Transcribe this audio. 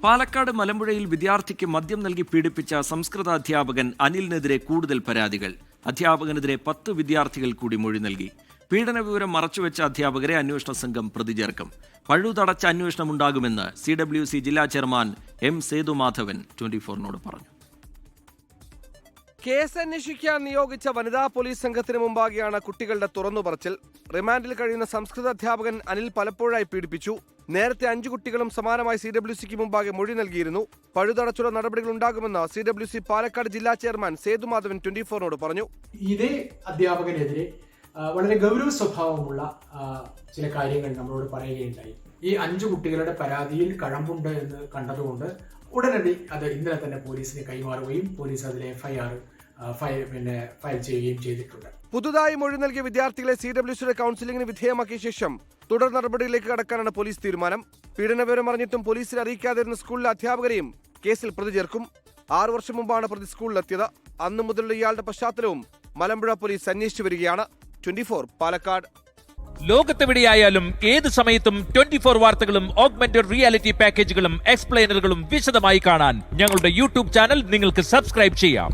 പാലക്കാട് മലമ്പുഴയിൽ വിദ്യാർത്ഥിക്ക് മദ്യം നൽകി പീഡിപ്പിച്ച സംസ്കൃത അധ്യാപകൻ അനിലിനെതിരെ കൂടുതൽ പരാതികൾ. അധ്യാപകനെതിരെ 10 വിദ്യാർത്ഥികൾ കൂടി മൊഴി നൽകി. പീഡന വിവരം മറച്ചുവെച്ച അധ്യാപകരെ അന്വേഷണ സംഘം പ്രതി ചേർക്കും. പഴുതടച്ച അന്വേഷണമുണ്ടാകുമെന്ന് CWC ജില്ലാ ചെയർമാൻ M. സേതുമാധവൻ 24-നോട് പറഞ്ഞു. കേസ് അന്വേഷിക്കാൻ നിയോഗിച്ച വനിതാ പോലീസ് സംഘത്തിന് മുമ്പാകെയാണ് കുട്ടികളുടെ തുറന്നുപറച്ചിൽ. റിമാൻഡിൽ കഴിയുന്ന സംസ്കൃത അധ്യാപകൻ അനിൽ പലപ്പോഴായി പീഡിപ്പിച്ചു. നേരത്തെ 5 കുട്ടികളും സമാനമായി CWCക്ക് മുമ്പാകെ മൊഴി നൽകിയിരുന്നു. പഴുതടച്ചുള്ള നടപടികൾ ഉണ്ടാകുമെന്ന് CWC പാലക്കാട് ജില്ലാ ചെയർമാൻ സേതുമാധവൻ 24-നോട് പറഞ്ഞു. ഇതേ അധ്യാപകനെതിരെ വളരെ ഗൗരവ സ്വഭാവമുള്ള ചില കാര്യങ്ങൾ നമ്മളോട് പറയുകയുണ്ടായി. ഈ 5 കുട്ടികളുടെ പരാതിയിൽ കഴമ്പുണ്ട് എന്ന് കണ്ടതുകൊണ്ട് ഉടനടി അത് ഇന്നലെ തന്നെ പോലീസിന് കൈമാറുകയും പോലീസ് അതിലെ FIR ഫയൽ ചെയ്യുകയും ചെയ്തിട്ടുണ്ട്. പുതുതായി മൊഴി നൽകിയ വിദ്യാർത്ഥികളെ CWCയുടെ കൗൺസിലിംഗിന് വിധേയമാക്കിയ ശേഷം തുടർ നടപടികളിലേക്ക് കടക്കാനാണ് പോലീസ് തീരുമാനം. പീഡന വിവരം അറിഞ്ഞിട്ടും പോലീസിൽ അറിയിക്കാതിരുന്ന സ്കൂളിലെ അധ്യാപകരെയും കേസിൽ പ്രതി ചേർക്കും. 6 വർഷം മുമ്പാണ് പ്രതി സ്കൂളിലെത്തിയത്. അന്നു മുതലുള്ള ഇയാളുടെ പശ്ചാത്തലവും മലമ്പുഴ പോലീസ് അന്വേഷിച്ചു വരികയാണ്. 24 പാലക്കാട്. ലോകത്തെവിടെയായാലും ഏത് സമയത്തും 24 വാർത്തകളും ഓഗ്മെന്റഡ് റിയാലിറ്റി പാക്കേജുകളും എക്സ്പ്ലെയിനറുകളും വിശദമായി കാണാൻ ഞങ്ങളുടെ YouTube ചാനൽ നിങ്ങൾക്ക് സബ്സ്ക്രൈബ് ചെയ്യാം.